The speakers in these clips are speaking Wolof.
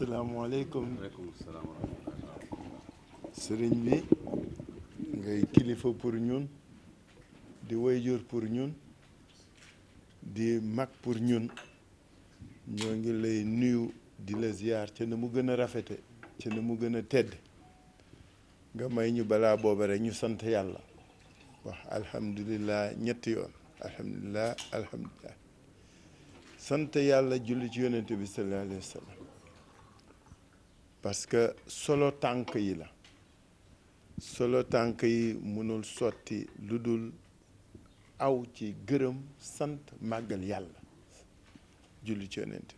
asalaamaaleykum. waaleykum salaam wa rahmatulah. sëriñ bi ngay kilifa pour ñun di wayjur pour ñun di mag pour ñun ñoo ngi lay nuyu di la ziyaar ca na mu gën a rafete ca na mu gën a tedd nga may ñu balaa booba rek ñu sant yàlla wax alhamdulilah ñetti yoon alhamdulilah alhamdulilah sant yàlla julli ci yonente bi sallallahu alayhi wa sallam parce que solo tànk yi la solo tànk yi mënul sotti lu dul aw ci gërëm sant màggal yàlla julli ci yonent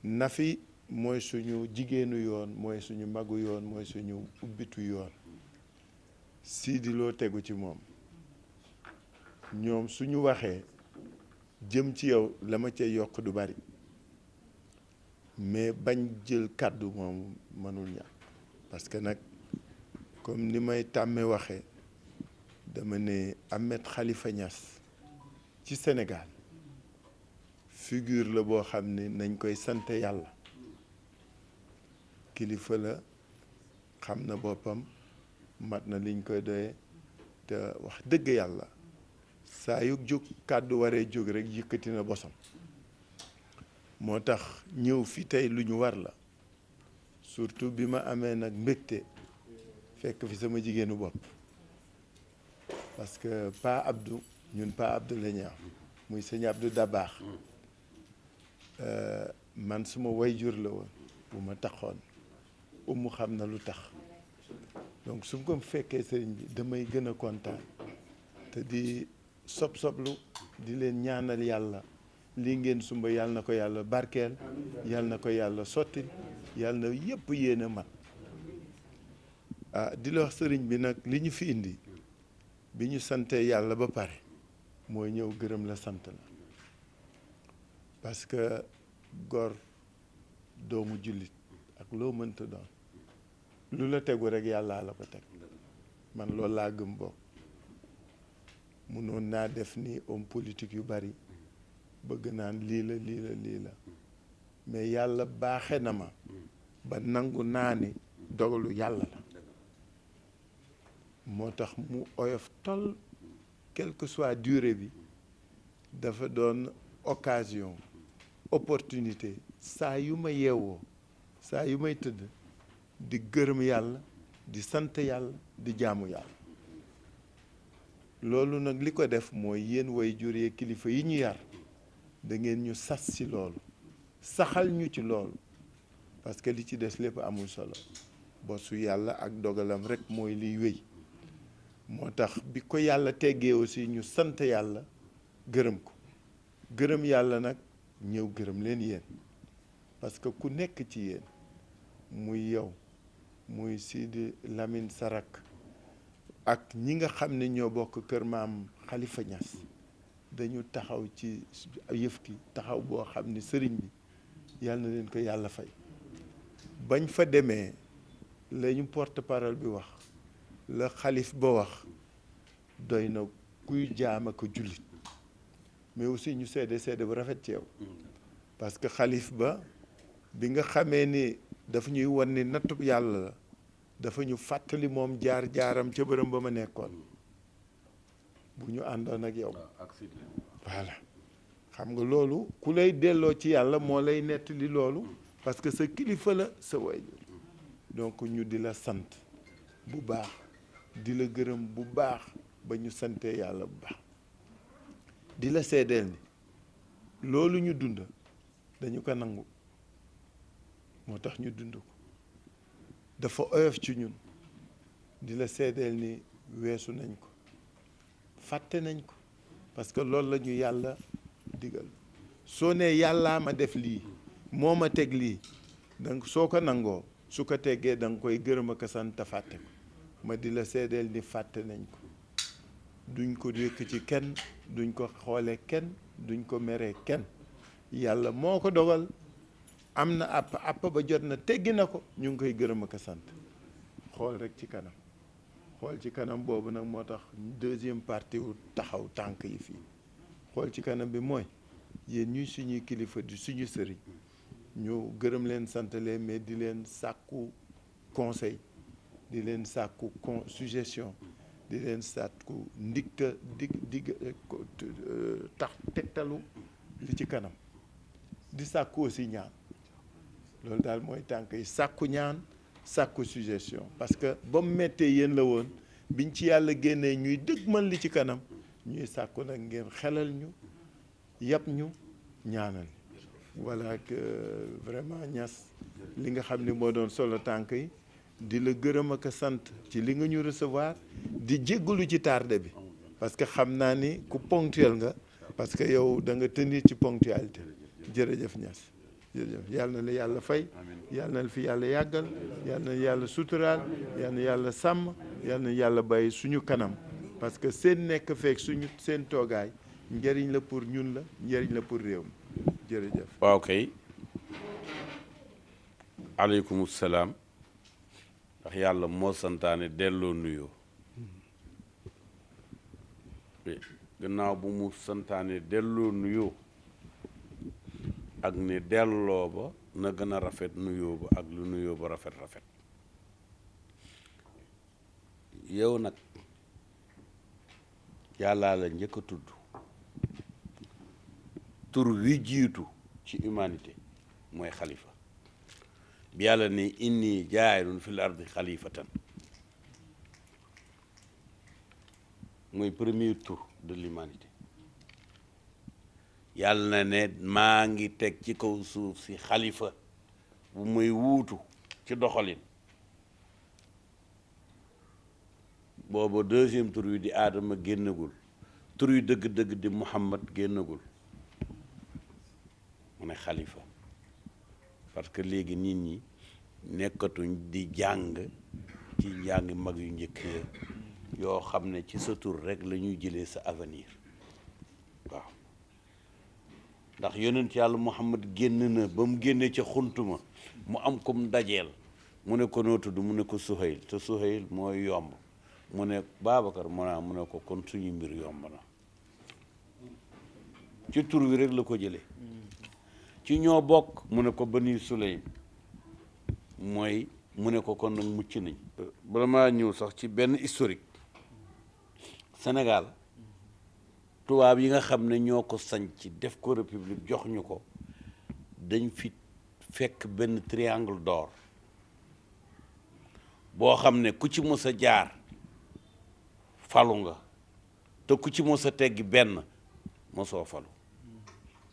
Nafi mooy suñu jigéenu yoon mooy suñu magu yoon mooy suñu ubbitu yoon Sidi loo tegu ci moom ñoom suñu waxee jëm ci yow la ma cay yokk du bari mais bañ jël kàddu moom mënul ñàkk parce que nag comme ni may tàmme waxee dama ne Ahmed Khalifa Niass ci Sénégal figure la boo xam ne nañ koy sant yàlla kilifa la xam na boppam mat na liñ koy doyee te wax dëgg yàlla saa yu jóg kàddu waree jóg rek yëkkati na bosam moo tax ñëw fi tey lu ñu war la surtout bi ma amee nag mbégte fekk fi sama jigéenu bopp parce que Pa Abdou ñun Pa Abdou la ñu am muy sëñ Abdou Dabaax man suma wayjur la woon bu ma taxoon umu xam na lu tax donc su ko fekkee sëriñ bi damay gën a kontaan te di sob-soblu di leen ñaanal yàlla lii ngeen sumba yàlla na ko yàlla barkeel yàlla na ko yàlla sotti yàlla na yépp yéen a mat di la wax sëriñ bi nag li ñu fi indi bi ñu santee yàlla ba pare mooy ñëw gërëm la sant la parce que gor doomu jullit ak loo mënta doon lu la tegu rek yàlla la ko teg man loolu laa gëm bokk munoon naa def ni homme politique yu bari bëgg naan lii la lii la lii la mais yàlla baaxe na ma ba nangu naa ni dogalu yàlla la moo tax mu oyof toll quelle que soit durée bi dafa doon occasion opportunité saa yu ma yeewoo saa yu may tëdd di gërëm yàlla di sant yàlla di jaamu yàlla loolu nag li ko def mooy yéen way juree kilifa yi ñu yar da ngeen ñu sas ci loolu saxal ñu ci loolu parce que li ci des lépp amul solo bosu yàlla ak dogalam rek mooy liy wéy moo tax bi ko yàlla teggee aussi ñu sant yàlla gërëm ko gërëm yàlla nag ñëw gërëm leen yéen parce que ku nekk ci yéen muy yow muy Sidi Lamine Sarak ak ñi nga xam ne ñoo bokk kër maam Khalifa Niass dañu taxaw ci yëf ki taxaw boo xam ne sëriñ bi yàlla na leen ko yàlla fay bañ fa demee la ñu porte parole bi wax la xalif ba wax doy na kuy jaam ak jullit mais aussi ñu seede bu rafet ci yow parce que xalif ba bi nga xamee ni dafa ñuy wan ni nattub yàlla la dafa ñu fàttali moom jaar-jaaram ca bërëm ba ma nekkoon bu ñu àndoon ak yow voilà xam nga loolu ku lay delloo ci yàlla moo lay nettali loolu parce que sa kilifa la sa waajur donc ñu di la sant bu baax di la gërëm bu baax ba ñu santee yàlla bu baax di la seedeel ni loolu ñu dund dañu ko nangu moo tax ñu dund ko dafa oyof ci ñun di la seedeel ni weesu nañ ko fàtte nañ ko parce que loolu la ñu yàlla digal soo nee yàllaa ma def lii moo ma teg lii donc soo ko nangoo su ko teggee da nga koy gërëm ak sant fàtte ko ma di la seedeel ni fàtte nañ ko duñ ko yëkk ci kenn duñ ko xoole kenn duñ ko meree kenn yàlla moo ko dogal am na àpp ba jot na teggi na ko ñu ngi koy gërëm ak sant xool rek ci kanam xool ci kanam boobu nag moo tax deuxième partie wu taxaw tànk yi fii xool ci kanam bi mooy yéen ñuy suñuy kilifa di suñu sëriñ ñu gërëm leen sant leen mais di leen sàkku conseil di leen sàkku suggestion di leen sàkku ndigta dig tax tegtalu li ci kanam di sàkku aussi ñaan loolu daal mooy tànk yi sàkku ñaan sàkku suggestion parce que ba mu méttee yéen la woon biñ ci yàlla génnee ñuy dëgmal li ci kanam ñuy sàkku nag ngeen xelal ñu yàpp ñu ñaanal voilà que vraiment Niass li nga xam ne moo doon solo tànk yi di la gërëm ak a sant ci li nga ñu recevoir di jéggalu ci tardé bi parce que xam naa ni ku ponctuel nga parce que yow da nga tenir ci ponctualité jërëjëf Niass jërëjëf yàlla na la yàlla fay yàlla na la fi yàlla yàggal yàlla na yàlla suturaal yàlla na yàlla sàmm yàlla na yàlla bàyyi suñu kanam parce que seen nekk feek suñu seen toogaay njëriñ la pour ñun la njëriñ la pour réew mi jërëjëf. waaw kay aleykum salaam ndax yàlla moo santaane delloo nuyoo gannaaw bu mu santaane delloo nuyoo ak ne delloo ba na gën a rafet nuyoo ba ak lu nuyoo ba rafet rafet yow nag yàllaa la njëkk a tudd tur wi jiitu ci humanité mooy xalifa bi yàlla ne inni jaayilun fil ardi xalifatan mooy premier tour de l'humanité yàlla na ne maa ngi teg ci kaw suuf si xalifa bu muy wuutu ci doxalin booba deuxième tur wi di aadama génnagul tur wi dëgg-dëgg di muhammad génnagul mu ne xalifa parce que léegi nit ñi nekkatuñ di jàng ci njàng mag yu njëkk yoo xam ne ci sa tur rek la ñuy jëlee sa avenir waaw ndax yonent yàlla muhammad génn na ba mu génnee ca xuntuma mu am ko mu dajeel mu ne ko noo tudd mu ne ko Suhayl te Suhayl mooy yomb mu ne Babacar mu ne ko kon suñu mbir yomb na ci tur wi rek la ko jëlee ci ñoo bokk mu ne ko Bani Sulaym mooy mu ne ko kon nag mucc nañ bala maa ñëw sax ci benn historique Sénégal tubaab yi nga xam ne ñoo ko sañc def ko république jox ñu ko dañ fi fekk benn triangle d'or boo xam ne ku ci mës a jaar falu nga te ku ci mës a teggi benn mosoo falu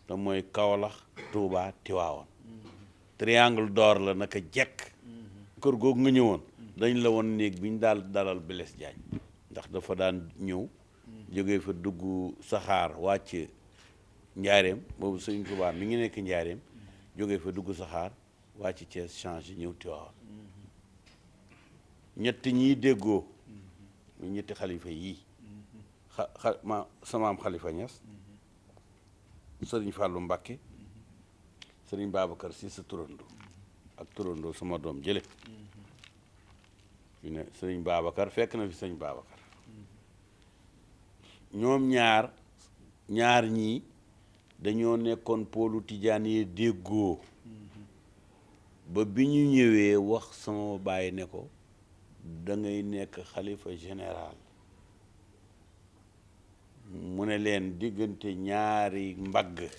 te mooy Kaolack Touba Tiwaawan triangle d'or la naka jekk kër googu nga ñëwoon dañ la woon néeg bi ñu daal dalal Blaise Diagne ndax dafa daan ñëw jógee fa dugg saxaar wàcc njaareem boobu sëñ Touba mi ngi nekk njaareem jógee fa dugg saxaar wàcc Thiès changé ñëw Tiwaawan ñetti ñiy déggoo mu ñetti xalifa yii samaam xalifa Niass sëriñ Fallou Mbacké sëriñ Babacar si sa turandoo ak turandoo sama doom jële yu ne sëriñ Babacar fekk na fi sëriñ Babacar ñoom ñaar ñii dañoo nekkoon poolu tijaan yi déggoo ba bi ñu ñëwee wax sama baay ne ko da ngay nekk xalifa général mu ne leen diggante ñaari mbagg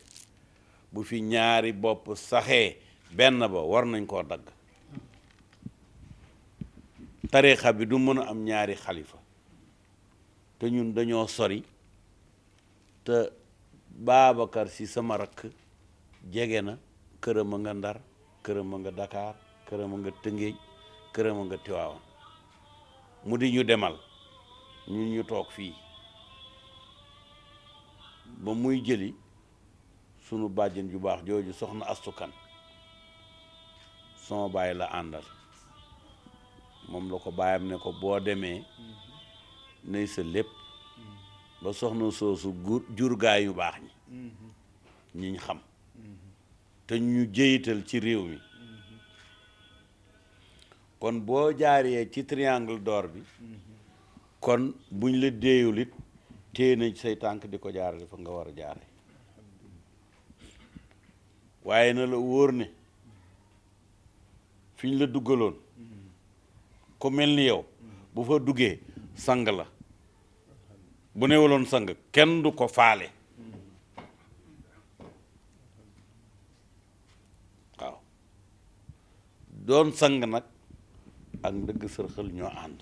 bu fi ñaari bopp saxee benn ba war nañ koo dagg tariixa bi du mën a am ñaari xalifa te ñun dañoo sori te Babacar si sama rakk jege na këram a nga Ndar këram a nga Dakar këram a nga Tëngéej këram a nga Tiwaawan mu di ñu demal ñun ñu toog fii ba muy jëli sunu bàjjen ju baax jooju soxna astukan sama baay la àndal moom la ko baayam ne ko boo demee nay sa lépp ba soxna soosu jur gaay yu baax ñi ñiñ xam te ñu jëyital ci réew mi kon boo jaaree ci triangle d'or bi kon buñ la déeyul it téye na say tànk di ko jaarale fa nga war a jaare waaye na la wóor ne fi ñu la duggaloon ku mel ni yow bu fa duggee sang la bu newuloon sang kenn du ko faale waaw doon sang nag ak ndëgg sërxal ñoo ànd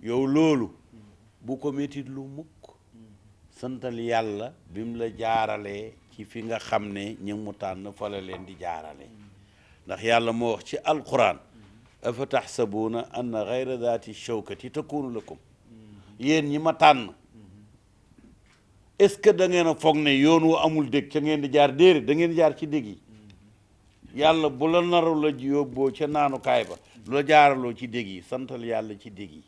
yow loolu bu ko métit lu mukk santal yàlla bi mu la jaaralee ci fi nga xam ne ñu mu tànn fa la leen di jaarale ndax yàlla moo wax ci alquran afa taxsabuuna anna gayra daati shawkati takunu lakum yéen ñi ma tànn est-ce que da ngeen a foog ne yoon wu amul dégg ca ngeen di jaar déedéet da ngeen di jaar ci dégg yi yàlla bu la naru la yóbboo ca naanukaay ba du la jaaraloo ci dégg yi santal yàlla ci dégg yi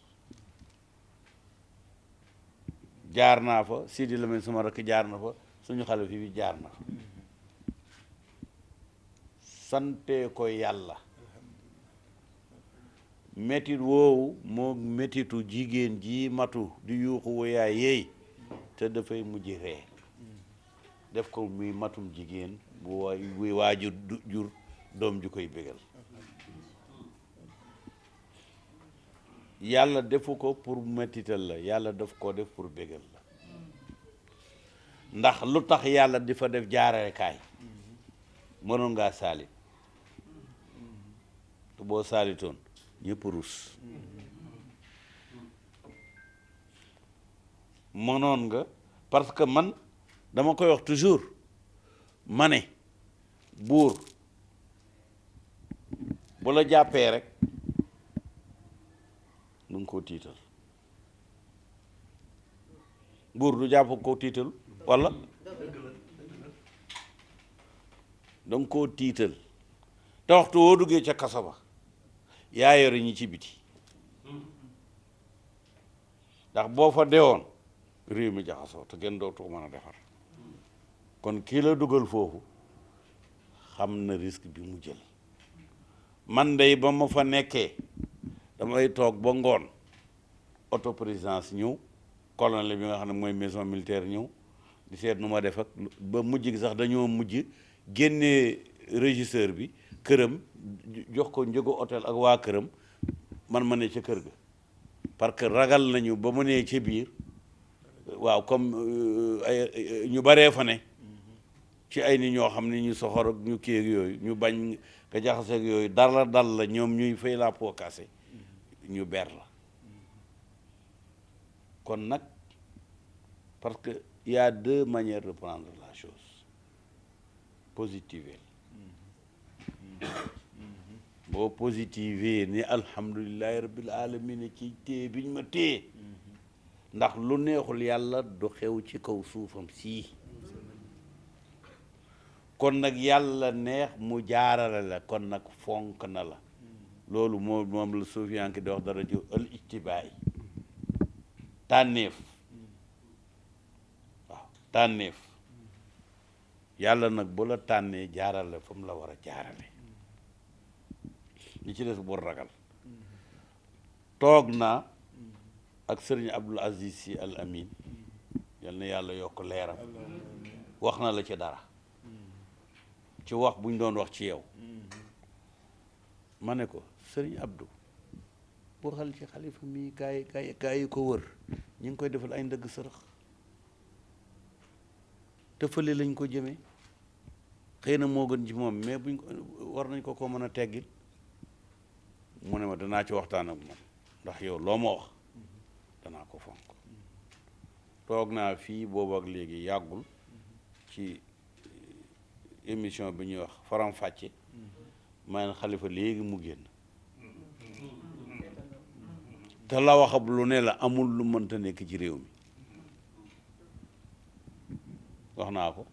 jaar naa fa Sidi Lamine sama rakk jaar na fa suñu xale fi bi jaar na fa sante ko yàlla métit woowu moo métitu jigéen ji matu di yuuxu woyaay yeey te dafay mujj ree def ko muy matum jigéen bu waajur jur doom ju koy bégal yàlla defu ko pour métital la yàlla daf ko def pour bégal la ndax lu tax yàlla di fa def jaarekaay mënoon ngaa saalit te boo saalitoon ñëpp rus mënoon nga parce que man dama koy wax toujours ma ne buur bu la jàppee rek du nga koo tiital buur du jàpp koo tiital walla da nga koo tiital te waxtu woo duggee ca kaso ba yaa yore ñi ci biti ndax boo fa deewoon réew mi jaxasoo te kenn dootu ko mën a defar kon kii la dugal foofu xam na risque bi mu jël man dey ba ma fa nekkee damay toog ba ngoon auto présidence ñëw colonel bi nga xam ne mooy maison militaire ñëw di seet nu ma def ak ba mujj gi sax dañoo mujj génnee régisseur bi këram jox ko njëgu hôtel ak waa këram man ma ne ca kër ga parce que ragal nañu ba mu nee ca biir waaw comme ay ñu baree fa ne ci ay nit ñoo xam ne ñu soxor ak ñu kii ak yooyu ñu bañ nga jaxase ak yooyu dal la ñoom ñuy fay la peau cassée ñu ber la kon nag parce que il y a deux manières de prendre la chose positive boo positive ni alhamdulillahi rabbil alamin ci téye biñ ma téye ndax lu neexul yàlla du xew ci kaw suufam sii kon nag yàlla neex mu jaarale la kon nag fonk na la loolu moom la suufiyanke di wax dara ji al ijtibaay tànneef waaw tànneef yàlla nag bu la tànnee jaarale fa mu la war a jaarale li ci des bu ragal toog naa ak sëriñ Abdul Aziz Sy Al Amin yal na yàlla yokk leeram wax na la ci dara ci wax bu ñu doon wax ci yow ma ne ko sëriñ Abdou waxal ci xalifa mi kaay yi ko wër ñu ngi koy defal ay ndëgg sërëx te fële lañ ko jëmee xëy na moo gën ci moom mais buñ ko war nañ ko mën a teggil mu ne ma danaa ci waxtaan ak moom ndax yow loo ma wax danaa ko fonk toog naa fii boobu ak léegi yàggul ci émission bi ñuy wax faram fàcce man xalifa léegi mu génn te la waxab lu ne la amul lu mënta nekk ci réew mi wax naa ko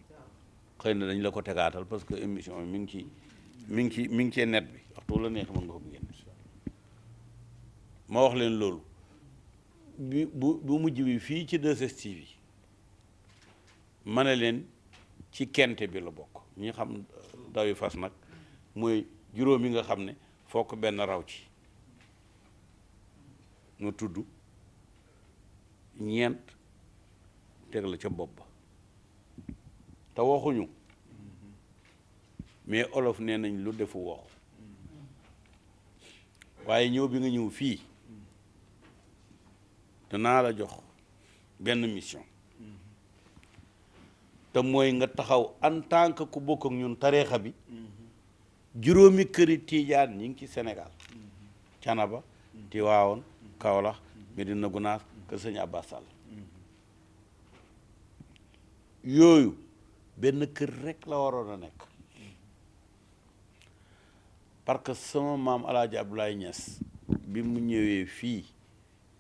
xëy na dañ la ko tegaatal parce que émission bi mi ngi ci net bi waxtu la neex mën nga ko génn ma wax leen loolu bu mujj bi fii ci 2STV ma ne leen ci kente bi la bokk ñi xam dawi fas nag mooy juróom yi nga xam ne fokk benn raw ci nu tudd ñeent teg la ca bopp ba te waxuñu mais olof nee nañ lu defu waxu waaye ñëw bi nga ñëw fii danaa la jox benn mission te mooy nga taxaw en tant que ku bokk ak ñun tariixa bi juróomi këri tiijaan ñi ngi ci Sénégal Canaba Tiwaawoon Kaolack Medina Gunaas kër Sëñ Abbas Sall yooyu benn kër rek la waroon a nekk parce que sama maam Alaaji Abdoulaye Niass bi mu ñëwee fii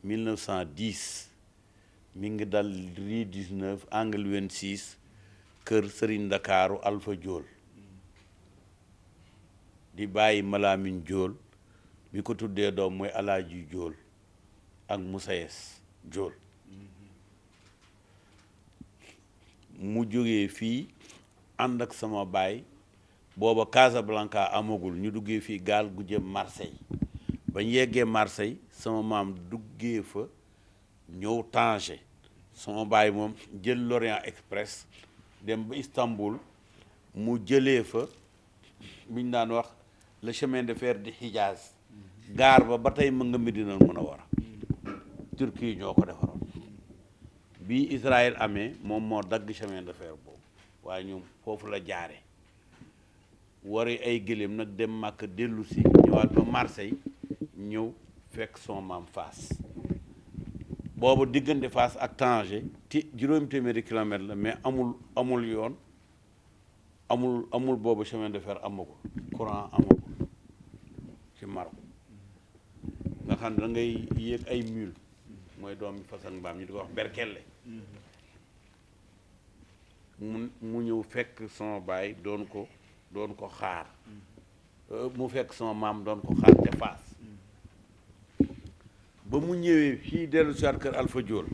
1910 mi ngi dal rue 19 angle 26 kër Serigne Ndakaaru Alpha Diol di bàyyi Malamine Diol bi ko tuddee doom mooy Alaaji Diol ak Moussaes Diol mu jógee fii ànd ak sama baay booba Casablanca amagul ñu duggee fii gaal gu jëm Marseille ba ñu yeggee Marseille sama maam duggee fa ñëw Tanger sama baay moom jël l'Orient Express dem ba Istanbul mu jëlee fa biñ daan wax le chemin de fer de Hijaz gaar ba tey mën nga Medina Munawara Turquie ñoo ko defaroon bi Israël amee moom moo dagg chemin de fer boobu waaye ñoom foofu la jaare wari ay gëléem nag dem Màkka dellu si ñëwaat ba Marseille ñëw fekk son maam Fass boobu diggante Fass ak Tanger juróomi téeméeri kilomètre la mais amul yoon amul boobu chemin de fer amagul courant amagul ci Maroc nga xam ne da ngay yéeg ay mule mooy doomi fas ak mbaam ñu di ko wax berkelle mu ñëw fekk sama baay doon ko xaar mu fekk sama maam doon ko xaar te Fass ba mu ñëwee fii dellu si waat kër Alpha Diol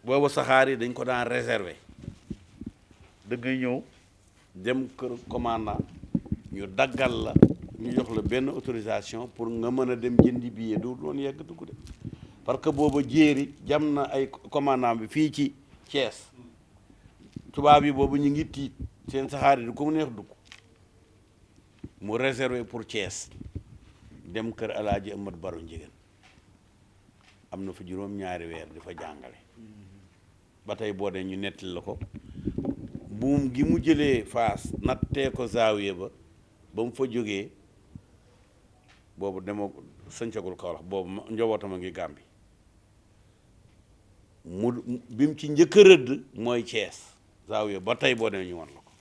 booba saxaar yi dañ ko daan réserver da ngay ñëw dem kër commandant ñu daggal la ñu jox la benn autorisation pour nga mën a dem jëndi billet du loon yegg dugg de parce que booba jéeri jam na ay commandant bi fii ci Thiès tubaab yi boobu ñu ngi tiit seen saxaar yi du ko mu neex dugg mu réservé pour Thiès dem kër Alaaji Amat Baro Njigéen am na fa juróom-ñaari weer di fa jàngale ba tey boo dee ñu nettali la ko buum gi mu jëlee Faas nattee ko zaawiye ba mu fa jógee boobu dema sëncagul Kaolack boobu njabootam a ngi Gàmbi bi mu ci njëkk a rëdd mooy Thiès zaawiye ba tey boo dee ñu won la ko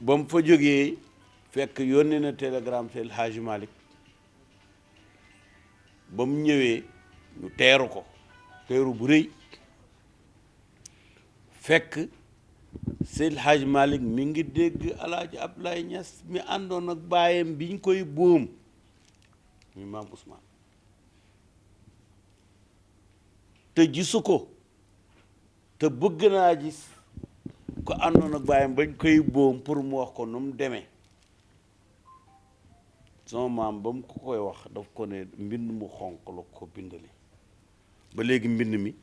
ba mu fa jógee fekk yónnee na télégramme Seydi El Hadji Malick ba mu ñëwee ñu teeru ko teeru bu rëy fekk Seydi El Hadji Malick mi ngi dégg Alaaji Abdoulaye Niass mi àndoon ak baayam bi ñu koy boom ñu maam Ousmane te gisu ko te bëgg naa gis ko àndoon ak baayam bañ koy boom pour mu wax ko nu mu demee sama maam ba mu ko koy wax daf ko ne mbind mu xonq la ko bindali ba léegi mbind mi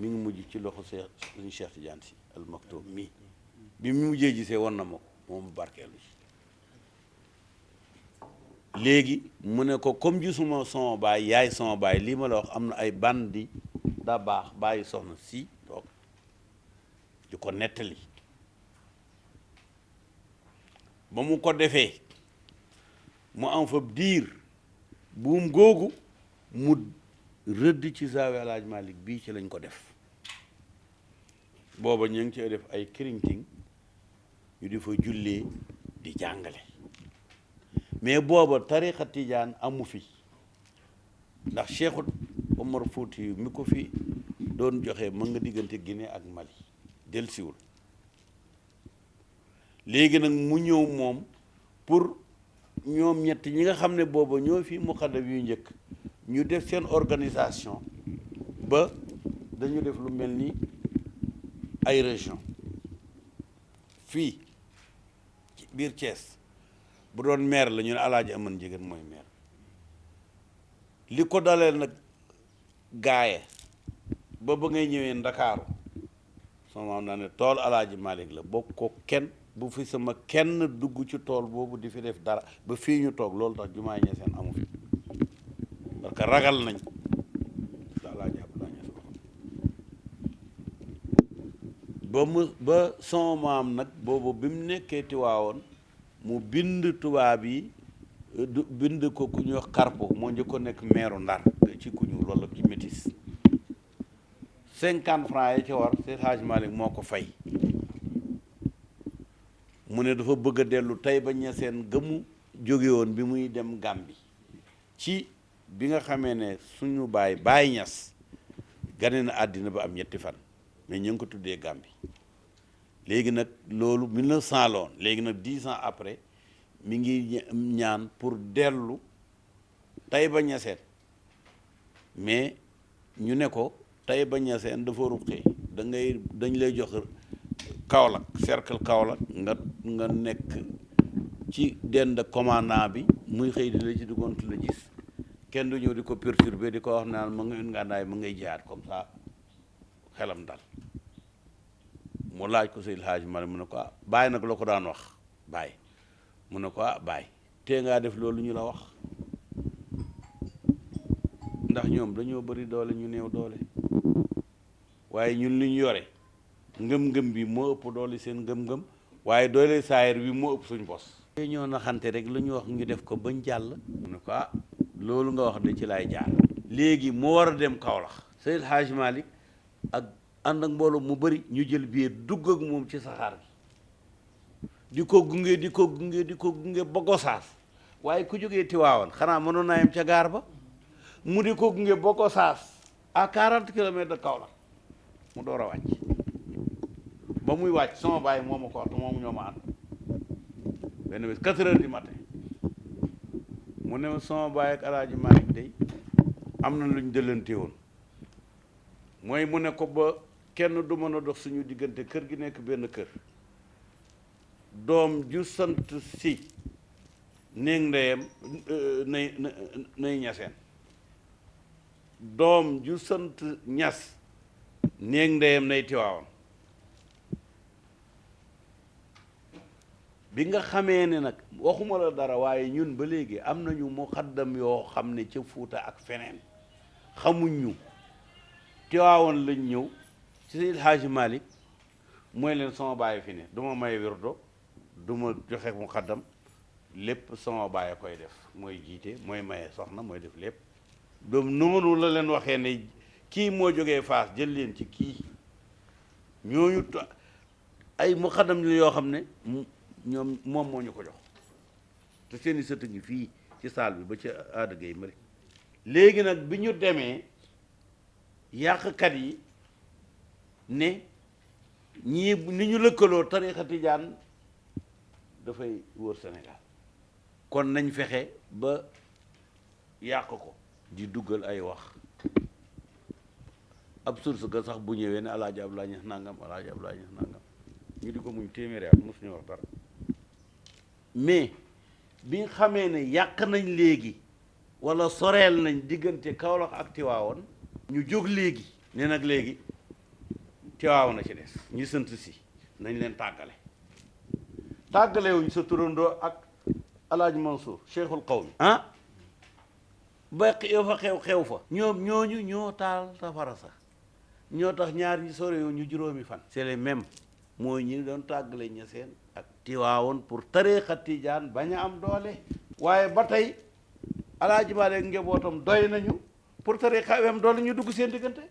ngi mujj ci loxo suñu Cheikh Tidiane Sy Al Maktoum mii bi mu mujjee gisee war na ma ko moom barkeelu ci léegi mu ne ko comme gisuma sama baay yaay sama baay lii ma la wax am na ay bandi da baax bàyyi soxna si toog di ko nettali ba mu ko defee mu am fa diir buum googu mu rëdd ci zaawiya Alaaji Malick bii ci lañ ko def booba ñu ngi cee def ay kiriñting yu di fa jullee di jàngale mais booba tariqa tijaan amu fi ndax Cheikhu Omar Fouti yu mi ko fi doon joxe mën nga diggante Guinée ak Mali delsiwul léegi nag mu ñëw moom pour ñoom ñett ñi nga xam ne booba ñoo fi muqaddam yu njëkk ñu def seen organisation ba dañu def lu mel ni ay région fii ci biir Thiès bu doon maire la ñu ne Alaaji Aman Njigéen mooy maire li ko dalee nag gaaye ba ngay ñëwee Ndakaaru sama maam naa ne tool Alaaji Malick la bokk ko kenn bu fi sama kenn dugg ci tool boobu di fi def dara ba fii ñu toog loolu tax jumaay Ñaseen amu fi parce que ragal nañ laa jàpp laa ñes ba mu ba sama maam nag boobu bi mu nekkee Tiwaawoon mu bind tubaab yi bind ko ku ñuy wax Carpo moo njëkk ko nekk meeru Ndar ci ku ñu loolu ci métis 50 francs yi ci war Seydi Hadji Malick moo ko fay mu ne dafa bëgg a dellu Taïba Niassène gëmu jóge woon bi muy dem Gàmbi ci bi nga xamee ne suñu Baay Ñas gane na àddina ba am 3 fan mais ñu ngi ko tuddee Gàmbi léegi nag loolu 1900 la woon léegi nag 10 ans après mi ngi ñaan pour dellu Taïba Niassène mais ñu ne ko Taïba Niassène dafa ruqee dañ lay jox Kaolack cercle Kaolack nga nekk ci dend commandant bi muy xëy di la ci duggoontu la gis kenn du ñëw di ko perturber di ko wax naan ma nga ngànnaay ma ngay jaar comme ça xelam dal mu laaj ko Seydil Hadji Malick mu ne ko Baye nag la ko daan wax Baye mu ne ko Baye tee ngaa def loolu ñu la wax ndax ñoom dañoo bëri doole ñu néew doole waaye ñun li ñu yore ngëm-ngëm bi moo ëpp doole seen ngëm-ngëm waaye doole saayir bi moo ëpp suñ bos ñoo naxante rek lu ñu wax ñu def ko bañ jàll mu ne ko loolu nga wax de ci laay jaar léegi mu war a dem Kaolack Seydil Hadji Malick ak ànd ak mbooloo mu bëri ñu jël biir dugg ak moom ci saxaar gi di ko gunge ba Gosaas waaye ku jógee Tiwaawan xanaa mënoon naa yem ca gaar ba mu di ko gunge ba Gosaas à 40 kilomètres de Kaolack mu door a wàcc ba muy wàcc sama baay moo ma ko wax te moom ñoo ma ànd benn bés 4 heures du matin mu ne ma sama baay ak Alaaji Malick day am na lu ñu dëlante woon mooy mu ne ko ba kenn du mën a dox suñu diggante kër gi nekk benn kër doom ju sant si néeg ndeyam nay ñaseen doom ju sant ñas néeg ndeyam nay Tiwaawan bi nga xamee ne nag waxuma la dara waaye ñun ba léegi am nañu muqaddam yoo xam ne ca Fuuta ak feneen xamuñ ñu Tiwaawan lañ ñëw ci Seydi Hadji Malick mooy leen sama baay fi ne du ma may wirdo du ma joxe muqaddam lépp sama baay a koy def mooy jiite mooy maye soxna mooy def lépp doom noonu la leen waxee ne kii moo jógee Faas jël leen ci kii ñooñu ay muqaddam la yoo xam ne ñoom moom moo ñu ko jox te seeni sët ngi fii ci saal bi ba ci aada gay mari léegi nag bi ñu demee yàqkat yi ne ñii ni ñu lëkkaloo tarixa tijaan dafay wër Sénégal kon nañ fexe ba yàq ko di duggal ay wax ab source ga sax bu ñëwee ne Alaaji Abdoulaye Niass nangam Alaaji Abdoulaye Niass nangam ñu di ko muñ téeméeri at mosu ñu wax dara mais bi nga xamee ne yàq nañ léegi wala soreel nañ diggante Kaolack ak Tiwaawoon ñu jóg léegi ne nag léegi Tiwaawoon na ci des ñi sant si nañ leen tàggalewuñ sa turandoo ak Alaaji Mansour cheikhul qawmi ba yow fa xew fa ñoom ñooñu ñoo taal safara sax ñoo tax ñaar ñi sore ñu juróomi fan c'est les mêmes mooy ñi doon tàggale Ñaseen ak Tiwaawoon pour tariixa tijaan bañ a am doole waaye ba tey Alaaji Maalik njabootam doy nañu pour tariixa am doole ñu dugg seen diggante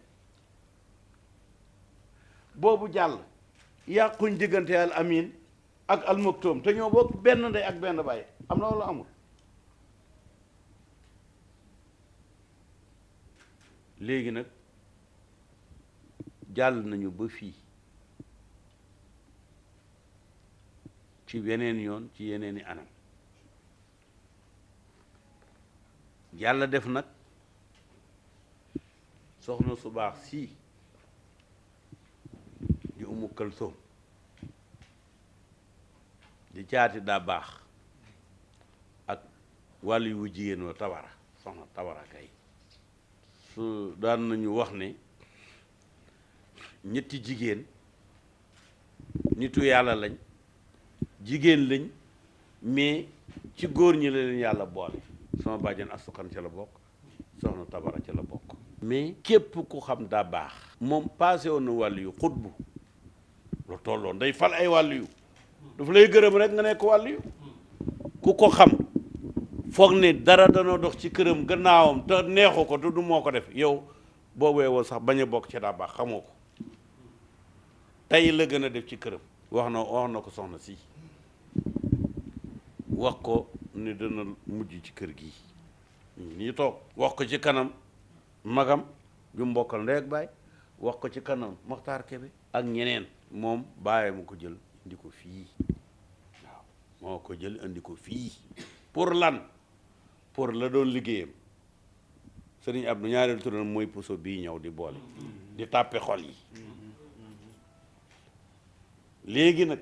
boobu jàll yàquñ diggante al amin ak al maktoum te ñoo bokk benn ndey ak benn baay am na wala amul léegi nag jàll nañu ba fii ci yeneen yoon ci yeneeni anam yàlla def nag soxna su baax sii di Umu Kalsoom di caati daa baax ak wàllu yu jigéen wa Tabara soxna Tabara kay su daan nañu wax ne ñetti jigéen nitu yàlla lañ jigéen lañ mais ci góor ñi la leen yàlla boole sama bàjjen asukan ca la bokk soxna tabara ca la bokk mais képp ku xam daa baax moom passé woon na wàllu yu xutbu lu tolloon day fal ay wàllu yu dafa lay gërëm rek nga nekk wàllu yu ku ko xam foog ne dara danoo dox ci këram gannaawam te neexu ko te du moo ko def yow boo weewoo sax bañ a bokk ci daa baax xamoo ko tey la gën a def ci këram wax na ko soxna si wax ko ne dana mujj ci kër gi nii toog wax ko ci kanam magam ju mbokkal ndey ak baay wax ko ci kanam Moxtaar Kebe ak ñeneen moom bàyyi ma ko jël indi ko fii waaw moo ko jël indi ko fii pour lan pour la doon liggéeyam sëriñ Abdou ñaareel turam mooy puso bii ñëw di boole di tàppe xol yi léegi nag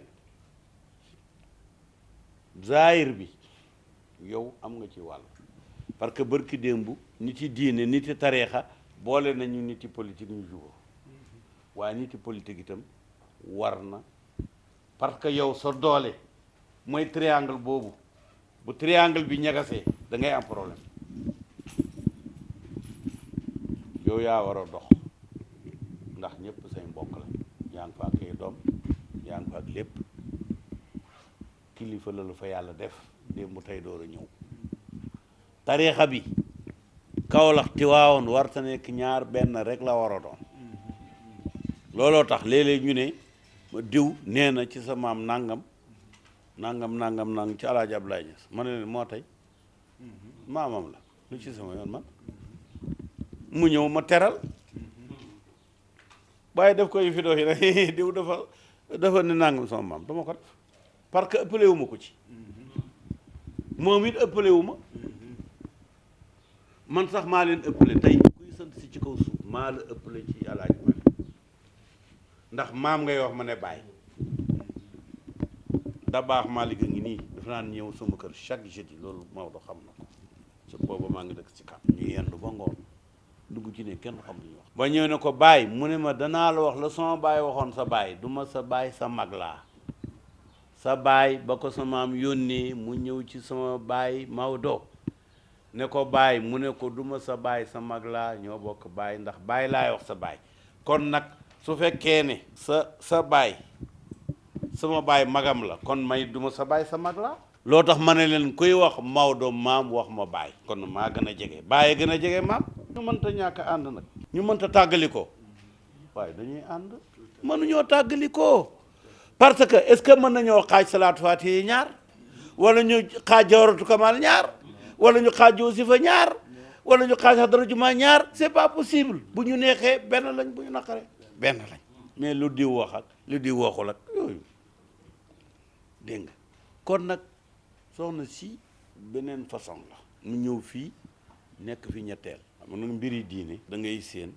zaahir bi yow am nga ci wàll parce que bërki démb nit yi diine nit yi tariixa boole nañu nit yi politique ñu jubóo waaye nit yi politique itam war na parce que yow sa doole mooy triangle boobu bu triangle bi ñagasee da ngay am problème yow yaa war a dox ndax ñëpp say mbokk la yaa ngi fa ak ay doom yaa ngi fa ak lépp kilifa la lu fa yàlla def démb tey door a ñëw tariixa bi Kawlax Tiwaawoon warta nekk ñaar benn rek la war a doon looloo tax léeg-léeg ñu ne diw nee na ci sa maam nangam ci Alaaji Abdoulaye Niass ma ne leen moo tey maamam la lu ci sama yoon man mu ñëw ma teral waaye def ko yu fi doo yi rek diw dafa ne nangam sama maam dama ko def parce que ëppale wu ma ko ci moom it ëppale wu ma man sax maa leen ëppale tey kuy sant si ci kaw suuf maa la ëppale ci Alaaji Malik ndax maam ngay wax ma ne bàyyi da baax Malick a ngi nii dafa naan ñëw sama kër chaque jeudi loolu Maodo xam na ko su booba maa ngi dëkk ci kam ñu yendu ba ngoon dugg ci ne kenn xam lu ñu wax ba ñëw ne ko bàyyi mu ne ma danaa la wax la sama baay waxoon sa baay du ma sa baay sa mag laa sa baay ba ko sa maam yónnee mu ñëw ci sama baay Maodo ne ko baay mu ne ko du ma sa baay sa mag laa ñoo bokk baay ndax baay laay wax sa baay kon nag su fekkee ne sa baay sama baay magam la kon may duma sa baay sa mag la loo tax ma ne leen kuy wax Maodo maam wax ma baay kon maa gën a jege baay gën a jege maam ñu mënta ñàkk ànd nag ñu mënta tàggali ko waaye dañuy ànd mënuñoo tàggali ko parce que est-ce que mën nañoo xaaj salaatu faatiha ñaar wala ñu xaaj jawharatu kamal ñaar wala ñu xaaj wasifa ñaar wala ñu xaaj hadara juma ñaar c'est pas possible bu ñu neexee benn lañ bu ñu naqaree benn lañ mais lu diw wax ak lu diw waxul ak yooyu dégg nga kon nag soxna si beneen façon la mu ñëw fii nekk fi ñetteel xam nga mbiri diine da ngay séen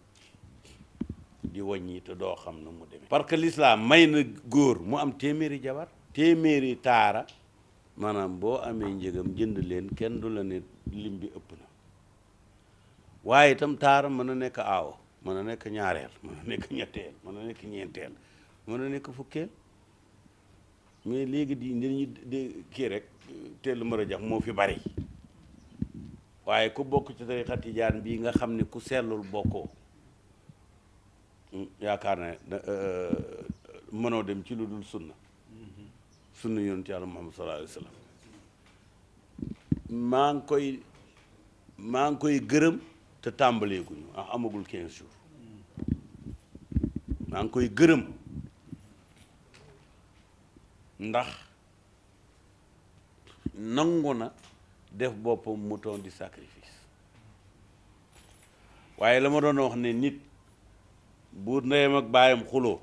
di wàññi te doo xam na mu demee parce que l'islam may na góor mu am téeméeri jabar téeméeri taara maanaam boo amee njëgam jënd leen kenn du la ne lim bi ëpp na waaye itam taara mën na nekk aawo mën na nekk ñaareel mën na nekk ñetteel mën na nekk ñeenteel mën na nekk fukkeel mais léegi dañuy kii rek teel mën a jax moo fi bari waaye ku bokk ci tariqa tijaan bii nga xam ne ku sellul bokkoo yaakaar ne mënoo dem ci lu dul sunna yonent Yàlla Muhammad sallallahu alayhi wa sallam maa ngi koy gërëm te tàmbaleeguñu amagul 15 jours maa ngi koy gërëm ndax nangu na def boppam mouton di sacrifice waaye la ma doon wax ne nit bu ndeyam ak baayam xuloo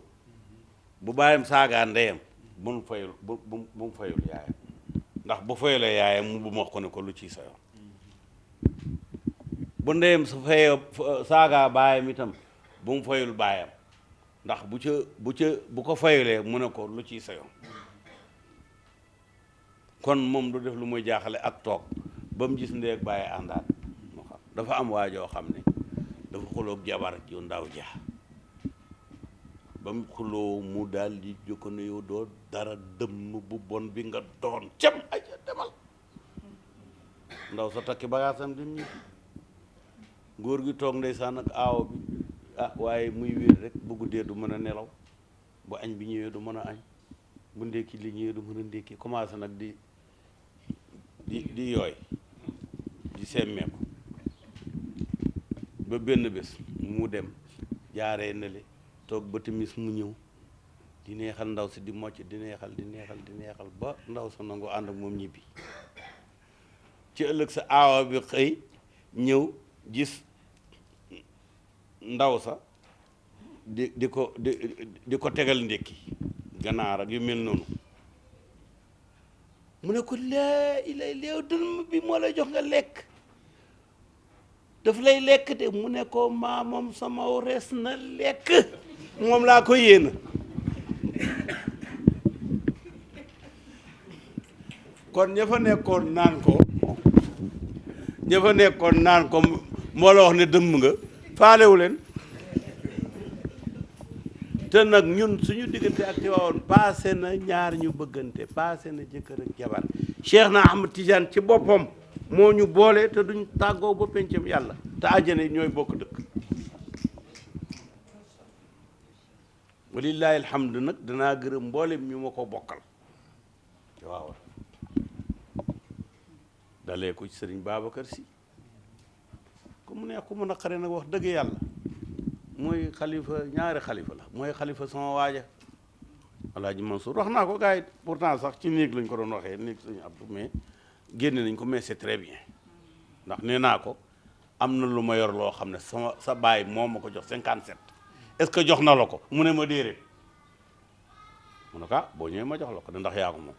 bu baayam saagaa ndeyam bu mu fayul yaayam ndax bu fayulee yaayam mu bu ma wax ko ne ko lu ciy sa yoon bu ndeyam su fayee saagaa baayam itam bu mu fayul baayam ndax bu ko fayulee mu ne ko lu ciy sa yoon kon moom du def lu muy jaaxale ak toog ba mu gis ndey ak baay àndaat moo xam dafa am waajoo xam ne dafa xuloog jabar ju ndaw ja ba mu xuloo mu daal di jokko ne yow doo dara dëmm bu bon bi nga doon cam aja demal ndaw sa takki bagaasam dem ñibbi góor gi toog ndeysaan ak aawo bi waaye muy wér rek bu guddee du mën a nelaw bu añ bi ñëwee du mën a añ bu ndékki li ñëwee du mën a ndékki commencé nag di yooy di semmeeku ba benn bés mu dem jaaree na le toog ba timis mu ñëw di neexal ndaw si di mocc di neexal ba ndaw sa nangu ànd ak moom ñibbi ci ëllëg sa aawa bi xëy ñëw gis ndaw sa di ko tegal ndékki ganaar ak yu mel noonu mu ne ko laa ilay léew dërëm bi moo lay jox nga lekk daf lay lekk de mu ne ko maa moom sama rees na lekk moom laa ko yéena kon ña fa nekkoon naan ko moo la wax ne dëmm nga faalewu leen te nag ñun suñu diggante ak Tiwaawoon passé na ñaar ñu bëggante passé na jëkkër ak jabar Cheikh na Ahmad Tidiane ci boppam moo ñu boole te duñ tàggoo ba pencam yàlla te àjjana ñooy bokk dëkk walillahi alhamdu nag danaa gërëm mboolem ñu ma ko bokkal waaw dalee ko ci sëriñ Babacar Si ku mu neex ku mu naqare nag wax dëgg yàlla mooy xalifa ñaari xalifa la mooy xalifa sama waaja Alaaji Mansour wax naa ko gars yi pourtant sax ci néeg lañ ko doon waxee néeg sëñ Abdou mais génne nañ ko mais c'est très bien ndax nee naa ko am na lu ma yor loo xam ne sa baay moo ma ko jox 57 est-ce que jox na la ko mu ne ma déedéet mu ne ko boo ñëwee ma jox la ko de ndax yaa ko moom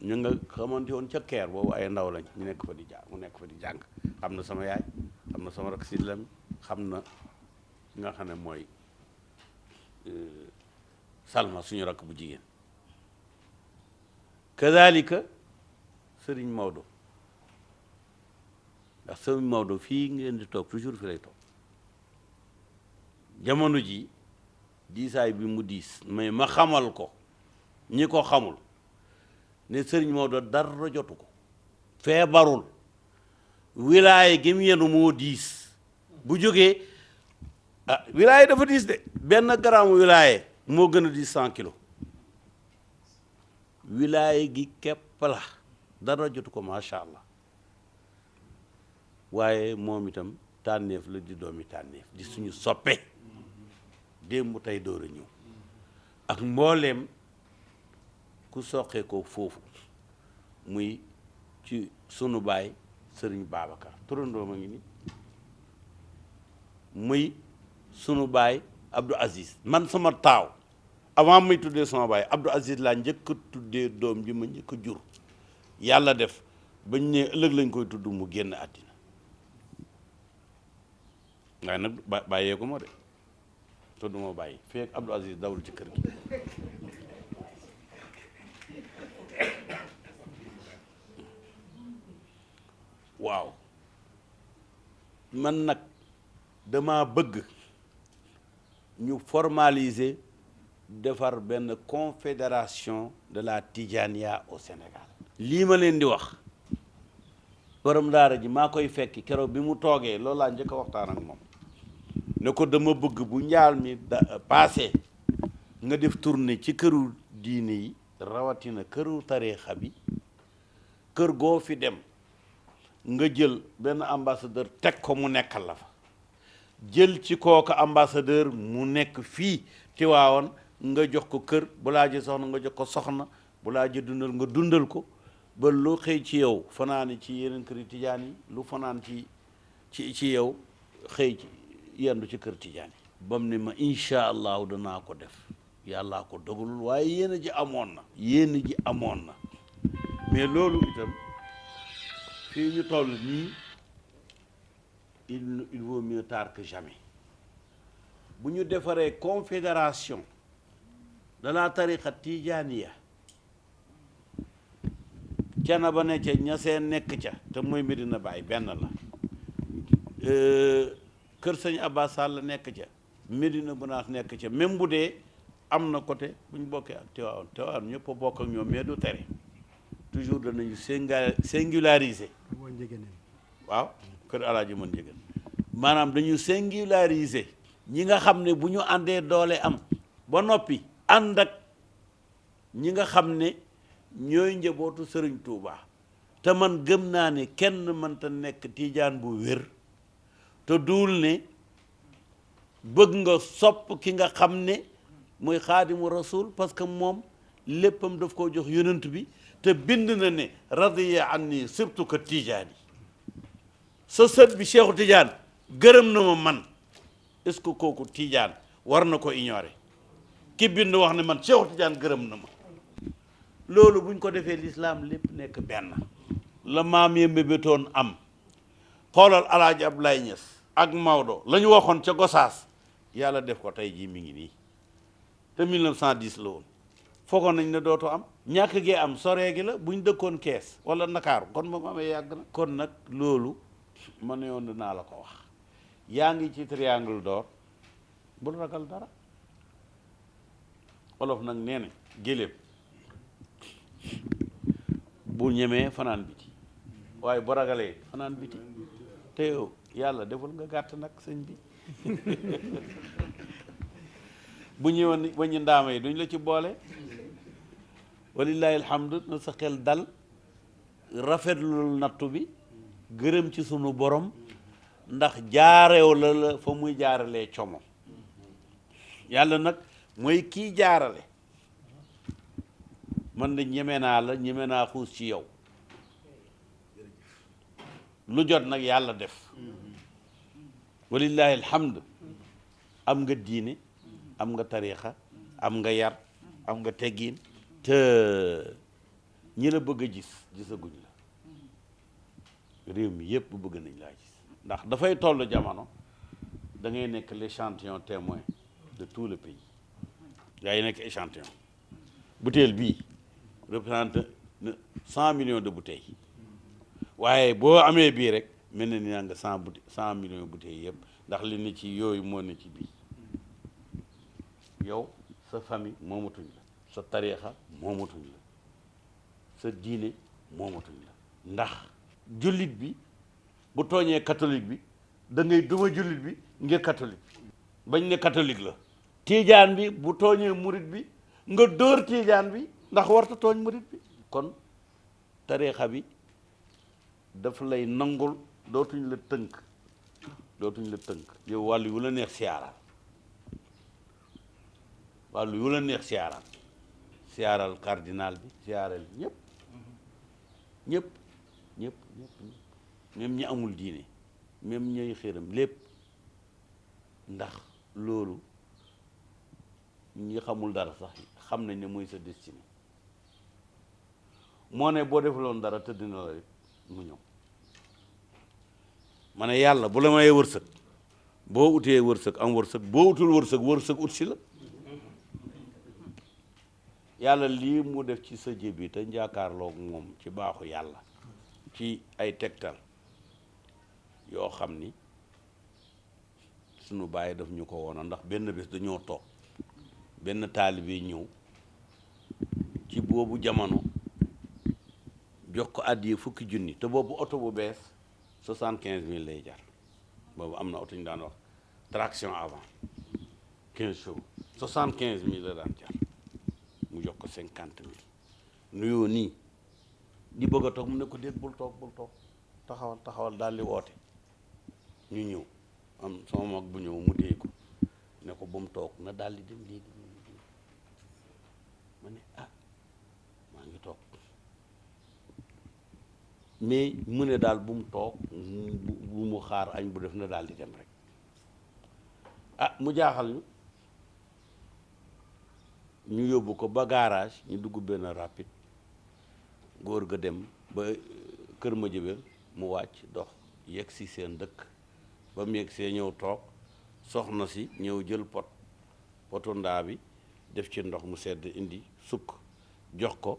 ñu nga xamante woon ca keer boobu ay ndaw lañ ñu nekk fa di jàng mu nekk fa di jàng xam na sama yaay xam na sama rak si lam xam na nga xam ne mooy Salma suñu rakk bu jigéen kazalika sëriñ Maodo ndax sëriñ Maodo fii ngeen di toog toujours fi lay toog jamono ji diisaay bi mu diis mais ma xamal ko ñi ko xamul ne sëriñ Maodo dara jotu ko feebarul wilaaye gi mu yenu moo diis bu jógee wilaaye dafa diis de benn gramme wilaaye moo gën a diis 100 kilos wilaaye gi képp la dara jotu ko macha allah waaye moom itam tànneef la di doomi tànneef di suñu soppe démb tey door a ñëw ak mbooleem ku soqee ko foofu muy ci sunu baay sëriñ Babacar turandoom a ngi ni muy sunu baay Abdou Aziz man sama taaw avant may tuddee sama baay Abdou Aziz laa njëkk a tuddee doom ji ma njëkk a jur yàlla def bañ ne ëllëg lañ koy tudd mu génn àddina waaye nag bàyyee ko ma de te du ma bàyyi fekk Abdou Aziz dawul ci kër gi waaw man nag dama bëgg ñu formaliser defar benn confédération de la Tidjaniya au Sénégal lii ma leen di wax borom daara ji maa koy fekki keroog bi mu toogee loolu laa njëkk a waxtaan ak moom ne ko dama bëgg bu njaal mi passé nga def tournée ci këru diine yi rawatina këru tariixa bi kër goo fi dem nga jël benn ambassadeur teg ko mu nekkal la fa jël ci kooku ambassadeur mu nekk fii Tiwaawan nga jox ko kër bu laajee soxna nga jox ko soxna bu laajee dundal nga dundal ko ba lu xëy ci yow fanaani ci yeneen këri tijaan yi lu fanaan ci yow xëy ci yendu ci kër tijaan yi ba mu ne ma incha allahu danaa ko def yàllaa ko dogalul waaye yéen ji amoon na mais loolu itam fii ñu toll nii il vaut mieux tard que jamais bu ñu defaree confédération de la tariqa tijaniya cana ba ne ca ña seen nekk ca te mooy Medina Baye benn la kër sëñ Abbas Sall nekk ca Médina Gounass nekk ca même bu dee am na côté bu ñu bokkee ak Tivaouane ñëpp a bokk ak ñoom mais du tere toujours danañu singulariser waaw kër alaaji mën njëgën maanaam dañu singulariser ñi nga xam ne bu ñu àndee doole am ba noppi ànd ak ñi nga xam ne ñooy njabootu sëriñ Touba te man gëm naa ne kenn mënta nekk tiijaan bu wér te duul ne bëgg nga sopp ki nga xam ne muy xaadimu rasul parce que moom léppam daf koo jox yonent bi te bind na ne radiya anni surtout que tiijaan yi sa sët bi Cheikhu Tidiane gërëm na ma man est-ce que kooku tiijaan war na ko ignorer ki bind wax ne man Cheikhu Tidiane gërëm na ma loolu buñ ko defee lislaam lépp nekk benn la maam ya mbébétoon am xoolal alaaji Abdoulaye Niass ak Maodo la ñu waxoon ca Gosaas yàlla def ko tey jii mi ngi nii te 1910 la woon foogoon nañ ne dootu am ñàkk gee am soree gi la buñ dëkkoon Kees wala Ndakaaru kon moom amee yàgg na kon nag loolu ma ne yoon dinaa la ko wax yaa ngi ci triangle d'or bul ragal dara olof nag nee na géléem bu ñemee fanaan biti waaye bu ragalee fanaan biti te yow yàlla deful nga gàtt nag sëñ bi bu ñëwoon wañu ndaama yi duñ la ci boole walillahi alhamdu na sa xel dal rafetlul nattu bi gërëm ci sunu borom ndax jaarew la fa muy jaaralee como yàlla nag mooy kii jaarale man de ñeme naa la ñeme naa xuus ci yow lu jot nag yàlla def walillahi alhamd am nga diine am nga tariixa am nga yar am nga teggiin te ñi la bëgg a gis gisaguñ la réew mi yépp bëgg nañ laa gis ndax dafay toll jamono da ngay nekk l'échantillon témoin de tout le pays yaa ngi nekk échantillon bouteille bii représente 100 millions de bouteilles waaye boo amee bii rek mel na ni naa nga 100 millions bouteilles yëpp ndax li ne ci yooyu moo ne ci bii yow sa famille moomatuñ la sa tariixa moomatuñ la sa diine moomatuñ la ndax jullit bi bu tooñee catholique bi da ngay duma jullit bi ngir catholique bañ ne catholique la tiijaan bi bu tooñee murit bi nga dóor tiijaan bi ndax warta tooñ murit bi kon tariixa bi daf lay nangul dootuñ la tënk yow wàllu yu la neex siyaaral wàllu yu la neex siyaaral cardinal bi siyaaral ñëpp même ñi amul diine même ñooy xéram lépp ndax loolu ñi xamul dara sax xam nañ ne mooy sa destinée moo ne boo defaloon dara tëdd na la rek mu ñëw ma ne yàlla bu la mayee wërsëg boo utee wërsëg am wërsëg boo utul wërsëg ut si la yàlla lii mu def ci sa jébi te njaakaarloog moom ci baaxu yàlla ci ay tegtal yoo xam ni sunu bàyyi daf ñu ko woon ndax benn bés dañoo toog benn taalibe ñëw ci boobu jamono jox ko àddiya 10 000 te boobu oto bu bees 75 000 lay jar boobu am na oto ñu daan wax traction avant 15 chevaux 75 000 la daan jar mu jox ko 50 000 nuyoo nii di bëgg a toog mu ne ko déet bul toog taxawal daal di woote ñu ñëw am sama mag bu ñëw mu téye ko ne ko ba mu toog na daal di dem léegi ma ne maa ngi toog mais mu ne daal bu mu toog bu mu xaar añ bu def na daal di dem rek mu jaaxal ñu yóbbu ko ba garage ñu dugg benn rapide góor ga dem ba kër ma jëbel mu wàcc dox yegg si seen dëkk ba mu yegg see ñëw toog soxna si ñëw jël potu ndaa bi def ci ndox mu sedd indi sukk jox ko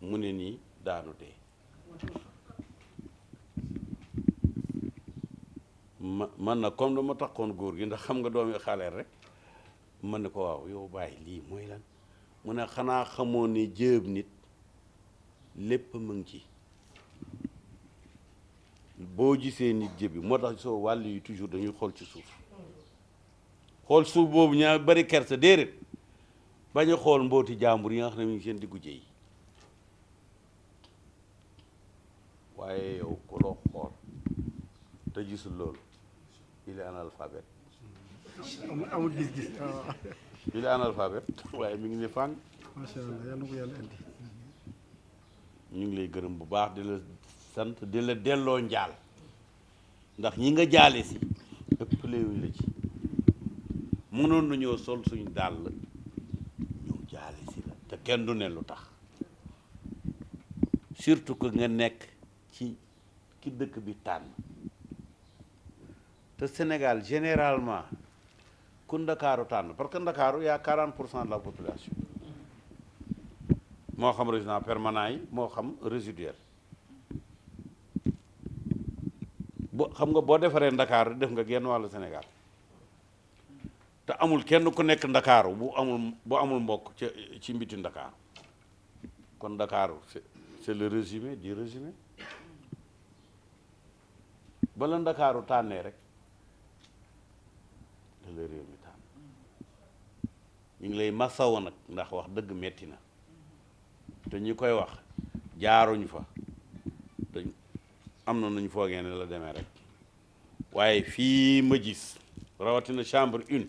mu ne nii daanu dee man nag comme dama taxoon góor gi ndax xam nga doomi xaleel rek man ne ko waaw yow bàyyi lii mooy lan mu ne xanaa xamoo ne jëb nit lépp mu ngi ci boo gisee nit jëbi moo tax soo wàll yi toujours dañuy xool ci suuf xool suuf boobu ñaa bari kersa déedéet bañ a xool mbooti jàmbur yi nga xam ne mu ngi seen diggu jëy waaye yow ku loo xool te gisul loolu il est analphabète amul gis-gis il est analphabète waaye mi ngi ne fàng. macha allah yal na ko yàlla indi. ñu ngi lay gërëm bu baax di la sant di la delloo njaal ndax ñi nga jaale si ëpp léewuñ la ci mënoon nañoo sol suñ dàll ñëw jaale si la te kenn du ne lu tax surtout que nga nekk ci ki dëkk bi tànn te Sénégal généralement ku Ndakaaru tànn parce que Ndakaaru y a 40% de la population moo xam résident permanent yi moo xam résiduel xam nga boo defaree Ndakaaru def nga genn wàllu Sénégal te amul kenn ku nekk Ndakaaru bu amul mbokk ci mbiti Ndakaaru kon Ndakaaru c'est le résumé du résumé bala Ndakaaru tànnee rek da la réew mi tànn ñu ngi lay masawo nag ndax wax dëgg metti na te ñi koy wax jaaruñ fa te am na nuñ foogee ne la demee rek waaye fii ma gis rawatina chambre 1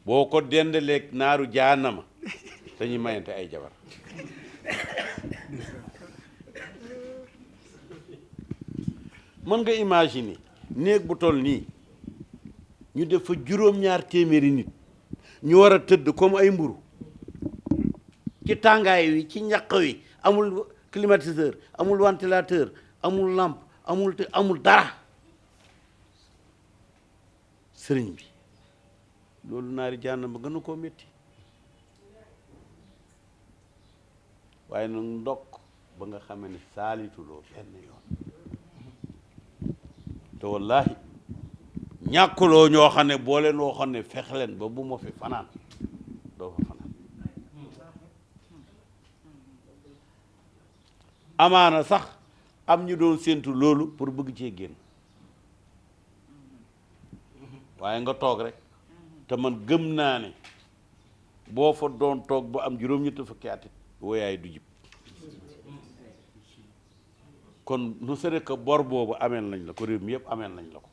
boo ko dendaleeg naaru jaanama dañuy mayante ay jabar mën nga imaginer néeg bu toll nii ñu def fa juróom-ñaar téeméeri nit ñu war a tëdd comme ay mburu ci tàngaay wi ci ñaq wi amul climatiseur amul ventilateur amul lampe amul dara sëriñ bi loolu naari jànn ba gën a koo métti waaye nag ndokk ba nga xamee ne saalituloo benn yoon te wallaahi ñàkkuloo ñoo xam ne boo leen waxoon ne fex leen ba bu ma fi fanaan doo fa fanaan amaana sax am ñu doon séentu loolu pour bëgg cee génn waaye nga toog rek te man gëm naa ne boo fa doon toog ba am juróom-ñetti fukki at woyaay du jib kon nu sere que bor boobu ameel nañ la ko réew mi yëpp ameel nañ la ko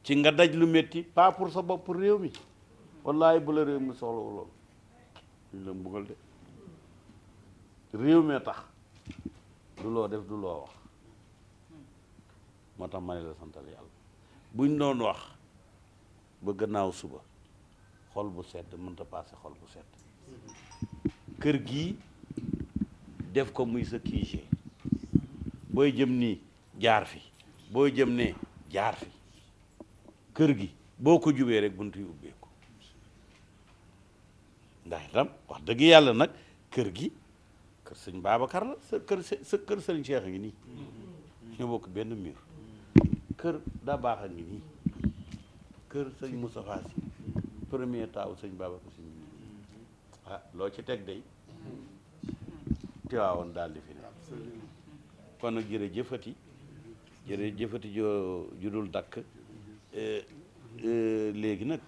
ci nga daj lu métti pas pour sa bopp pour réew mi wallaahi bu la réew mi soxlawuloon duñ la mbugal de réew mi tax du loo def du loo wax moo tax ma ne la santal yàlla buñ doon wax ba gannaaw suba xol bu sedd mënta paase xol bu sedd kër gii def ko muy sa QG booy jëm nii jaar fi booy jëm ne jaar fi kër gi boo ko jubee rek buntu yi ubbeeku ndax itam wax dëgg yàlla nag kër gi kër sëñ Babacar la sa kër sëñ Cheikh a ngi nii ñoo bokk benn mur kër daa baax a ngi nii kër sëñ Moustapha Sy premier taaw sëñ Babacar Sy ah loo ci teg day Tiwaawoon daal di fi ne kon nag jërëjëfati ju dul dakk léegi nag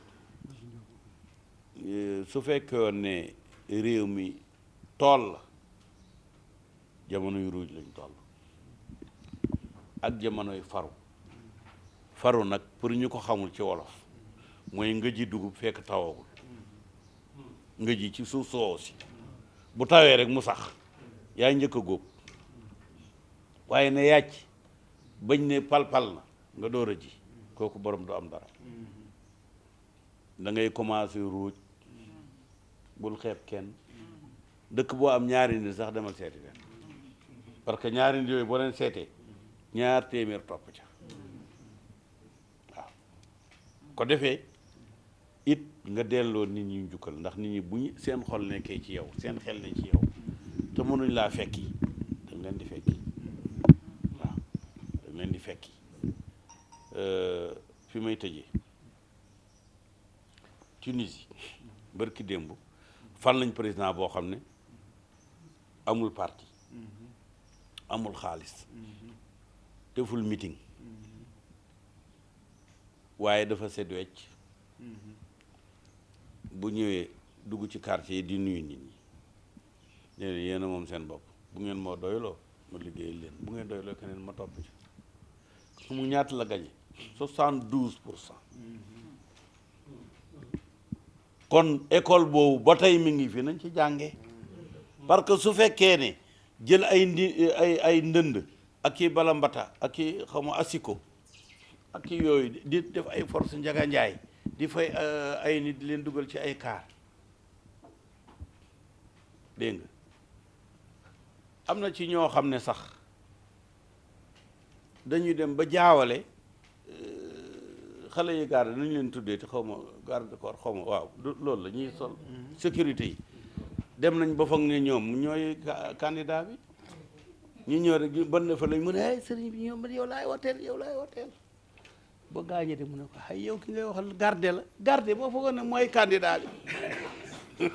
su fekkoon ne réew mi tool la jamonoy ruuj lañ toll ak jamonoy faru nag pour ñu ko xamul ci wolof mooy nga ji dugub fekk tawagul nga ji ci suuf soo si bu tawee rek mu sax yaa njëkk a góob waaye ne yàcc bañ ne palpal na nga door a ji kooku borom du am dara da ngay commencé ruuj bul xeeb kenn dëkk boo am ñaari nit sax demal seeti leen parce que ñaari nit yooyu boo leen seetee ñaar téeméer topp ca waaw ko defee it nga delloo nit ñi njukkal ndax nit ñi bu ñu seen xol nekkee ci yow seen xel ne ci yow te mënuñ laa fekki dañ leen di fekki waaw dañ leen di fekki fi may tëjee Tunisie bërki démb fal nañ président boo xam ne amul parti amul xaalis deful meeting waaye dafa sedd wecc bu ñëwee dugg ci quartier yi di nuyu nit ñi nee na yéen a moom seen bopp bu ngeen moo doyloo ma liggéey leen bu ngeen doyloo keneen ma topp ci su mu ñaata la gañe 72%. kon école boobu ba tey mi ngi fi nañ ci jàngee parce que su fekkee ne jël ay ndënd ak i balambata ak i xaw ma asiko ak i yooyu di def ay force njaga njaay di fay ay nit di leen dugal ci ay kaar dégg nga am na ci ñoo xam ne sax dañuy dem ba jaawale xale yi garde nañu leen tuddee te xaw ma garde corps xaw ma waaw loolu la ñuy sol sécurité yi dem nañ ba foog ne ñoom ñooy candidat bi ñu ñëw rek ban ne fa lañ mu ne ay sëriñ bi ñoom yow laay woteel ba gaañe de mu ne ko ay yow ki ngay waxal garde la garde boo foogoon ne mooy candidat bi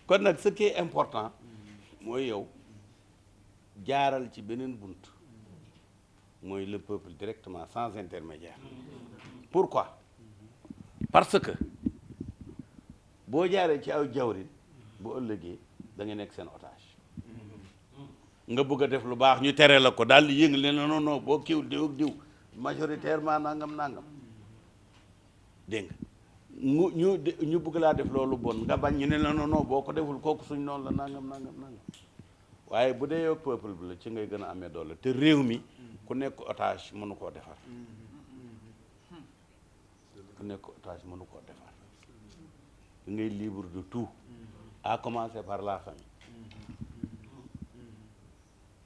kon nag ce qui est important mooy yow jaaral ci beneen bunt mooy le peuple directement sans intermédiaire. Pourquoi? Parce que boo jaaree ci aw jawrin bu ëllëgee da nga nekk seen otage nga bëgg a def lu baax ñu tere la ko daal di yëngal ne non boo kiiwul diw ak diw majoritairement nangam dégg nga ñu bëgg laa def loolu bon nga bañ ñu ne la non boo ko deful kooku suñ noonu la nangam waaye bu dee yow peuple bi la ci ngay gën a amee doole te réew mi ku nekk otage mënu koo defar ngay libre de tout à commencer par la famille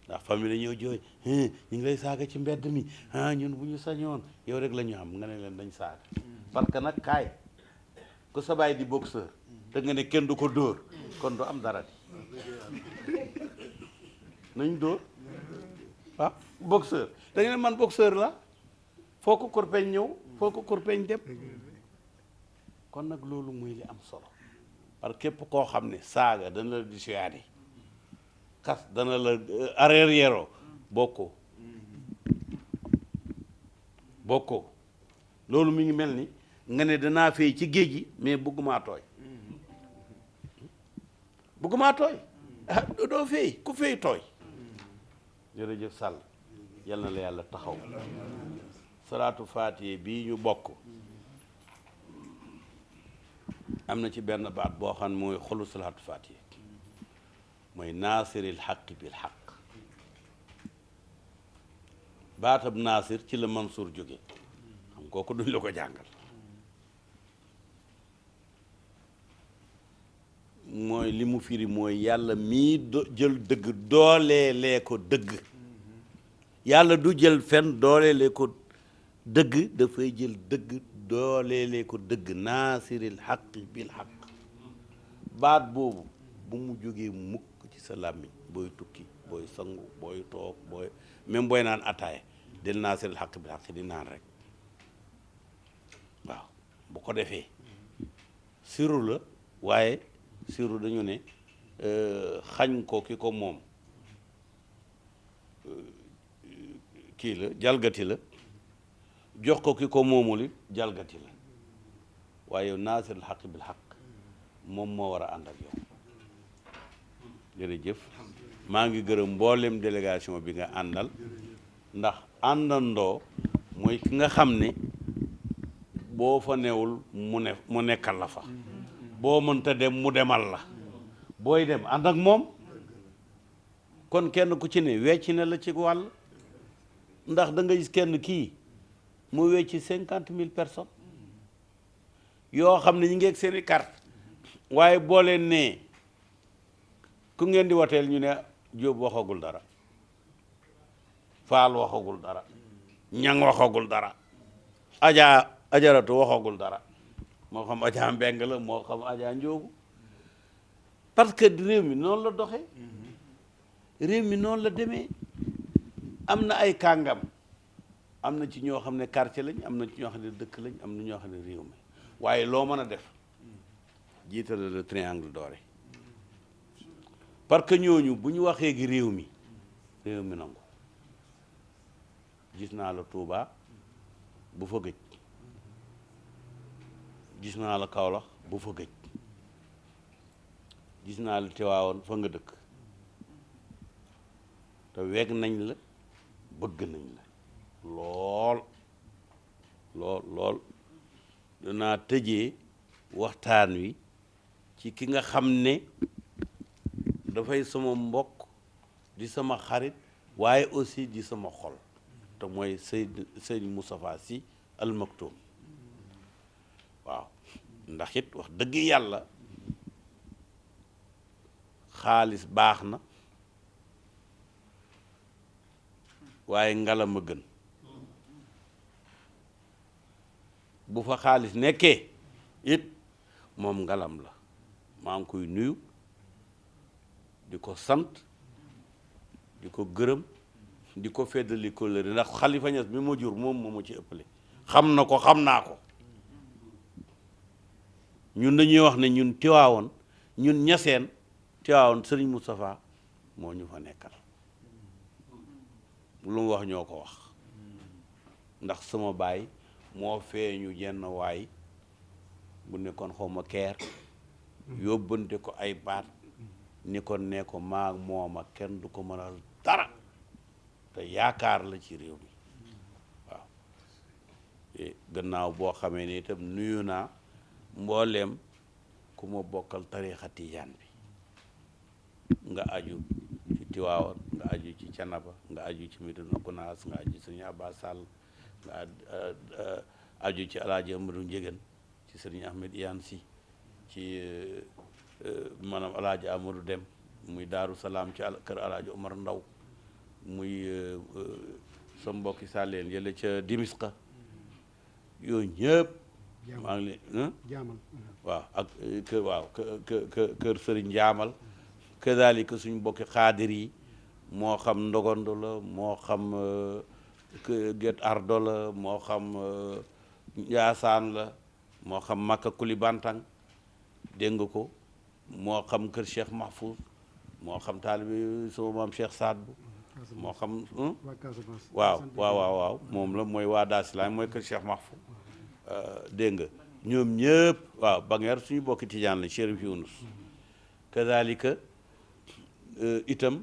ndax famille la ñëw jooy ñu ngi lay saaga ci mbedd mi ñun bu ñu sañoon yow rek la ñu am nga ne leen dañ saaga parce que nag kaay ku sa baay di boxeur te nga ne kenn du ko dóor kon du am dara di nañ dóor boxeur da nga ne man boxeur la foo ko kurpeñ ñëw foo ko kurpeñ dem kon nag loolu muy li am solo parce que képp koo xam ne saaga dana la dissuader kas dana la arrière bokkoo loolu mi ngi mel ni nga ne danaa fay ci géej gi mais bëggumaa tooy doo fay ku fay tooy jërëjëf Sall yal na la yàlla taxaw salaatu faatiha bii ñu bokk am na ci benn baat boo xam ne mooy xolu salaatu faatiha mooy naasiril xaq bil xaq baatab naasir ci la Mansour jóge xam kooku duñ la ko jàngal mooy li mu firi mooy yàlla mii jël dëgg dooleelee ko dëgg yàlla du jël fen dooleelee ko dëgg dafay jël dëgg dooleelee ko dëgg naasiril xaq bil xaq baat boobu bu mu jógee mukk ci sa làmmiñ booy tukki booy sangu booy toog booy même booy naan ataaya del naasiril xaq bil xaq di naan rek waaw bu ko defee siru la waaye siru dañu ne xañ ko ki ko moom kii la jalgati la jox ko ki ko moomul it jalgati la waaye yow naasiril xaq bil xaq moom moo war a ànd ak yow jërëjëf maa ngi gërëm mboolem délégation bi nga àndal ndax àndandoo mooy ki nga xam ne boo fa newul mu nekkal la fa boo mënta dem mu demal la booy dem ànd ak moom kon kenn ku ci ne wecc na la ci wàll ndax da nga gis kenn kii mu wecci 50,000 personnes yoo xam ne ñu ngi ak seeni carte waaye boo leen nee ku ngeen di wateel ñu ne Jóob waxagul dara Faal waxagul dara Ñang waxagul dara Ajaratu waxagul dara moo xam Ajaa Mbeng la moo xam Ajaa Njoogu parce que réew mi noonu la doxe réew mi noonu la demee am na ay kàngam am na ci ñoo xam ne quartier lañ am na ci ñoo xam ne dëkk lañ am na ñoo xam ne réew mi waaye loo mën a def jiitale le triangle doré parce que ñooñu bu ñu waxee gi réew mi nangu gis naa la Touba bu fa gëj gis naa la Kaolack bu fa gëj gis naa la Tiwaawoon fa nga dëkk te weg nañ la bëgg nañ la lool danaa tëjee waxtaan wi ci ki nga xam ne dafay sama mbokk di sama xarit waaye aussi di sama xol te mooy Sëñ Moustapha Sy Al Maktoum waaw ndax it wax dëgg yàlla xaalis baax na waaye ngalam a gën bu fa xaalis nekkee it moom ngalam la maa ngi koy nuyu di ko sant di ko gërëm di ko feddali kóllëre ndax Xalifa Ñas bi ma jur moom moo ma ci ëppale xam na ko xam naa ko ñun dañuy wax ne ñun Tiwaawoon ñun Ñaseen Tiwaawoon Sëriñ Moustapha moo ñu fa nekkal lu mu wax ñoo ko wax ndax sama baay moo feeñu jenn waay bu nekkoon xawma keer yóbbante ko ay baat ni ko ne ko maag mooma kenn du ko mënal dara te yaakaar la ci réew mi waaw gannaaw boo xamee ni itam nuyu naa mbooleem ku ma bokkal tariixa tijaan bi nga aju ci Tiwaawan nga aju ci Canaba nga aju ci Medina Gunaas nga aju ci Sëriñ Abba Sall nga aju ci Alaaji Amadou Njëgën ci Sëriñ Ahmed Iyaan Si ci maanaam Alaaji Amadou Dem muy Daaru Salaam ci kër Alaaji Omar Ndaw muy sa mbokki sàlleen yële ca Dimisqa yooyu ñëpp maa ngi leen jaamal waaw ak kër Sëriñ Jaamal kadaalika suñu mbokki xaadir yi moo xam Ndogondo la moo xam Guet Ardo la moo xam Njaasaan la moo xam Makka Kulibantang dégg nga ko moo xam kër Cheikh Mahfouz moo xam taalibi sama maam Cheikh Saad Bu moo xam waaw moom la mooy waa Daasilaay mooy kër Cheikh Mahfouz dégg nga ñoom ñëpp waaw Bangeer suñu bokki tijaan la Chérif Younus kadaalika itam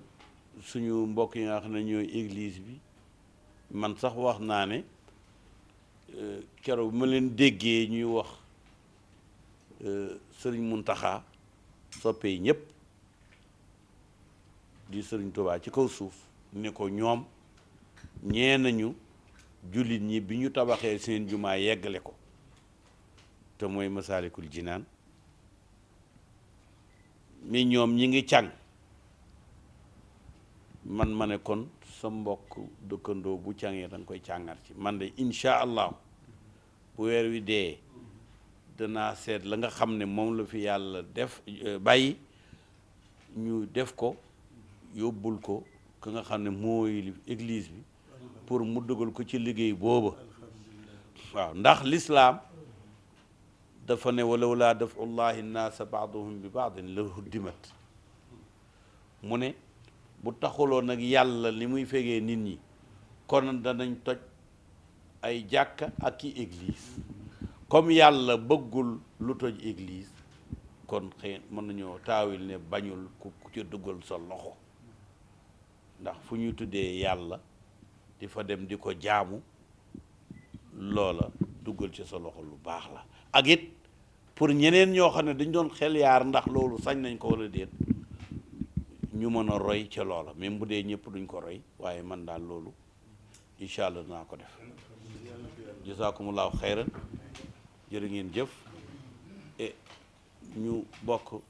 suñu mbokk yi nga xam ne ñooy église bi man sax wax naa ne keroog bu ma leen déggee ñuy wax sëriñ Muntaxa soppee ñëpp di sëriñ Tuubaa ci kaw suuf ne ko ñoom ñee nañu jullit ñi bi ñu tabaxee seen jumaa yeggale ko te mooy Masaalikul Jinaan mi ñoom ñi ngi càng man ma ne kon sa mbokk dëkkandoo bu càngee da nga koy càngar ci man de incha allah bu weer wi dee danaa seet la nga xam ne moom la fi yàlla def bàyyi ñu def ko yóbbul ko ka nga xam ne mooy église bi pour mu dugal ko ci liggéey booba waaw ndax lislaam dafa ne walaw laa dafullahi nnaasa baaduhum bi baadin la huddimat mu ne bu taxuloon nag yàlla li muy fegee nit ñi kon danañ toj ay jàkka ak i église comme yàlla bëggul lu toj église kon xëy mën nañoo taawil ne bañul ku ci dugal sa loxo ndax fu ñuy tuddee yàlla di fa dem di ko jaamu loola dugal ci sa loxo lu baax la ak it pour ñeneen ñoo xam ne dañ doon xel yaar ndax loolu sañ nañ ko wala déet ñu mën a roy ca loola même bu dee ñëpp duñ ko roy waaye man daal loolu incha allah dinaa ko def jazakumullahu xayran jërë ngeen jëf e ñu bokk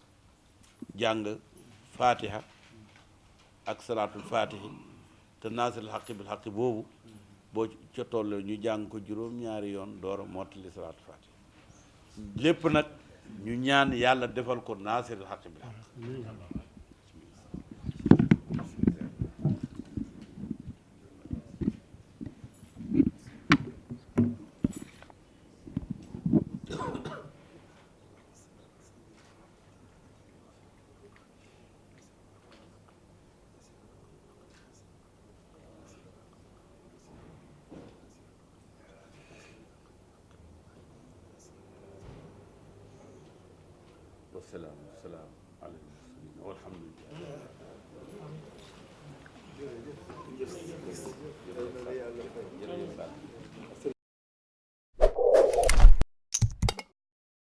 jàng fatiha ak salaatul fatihi te naasiril xaqi bil xaqi boobu boo ca toll ñu jàng ko juróom-ñaari yoon door a mottali salaatul fatihi lépp nag ñu ñaan yàlla defal ko naasiril xaqi bil xaqi wasalaam wasalaam ala al-mursalin walhamdulillah. jërëjëf.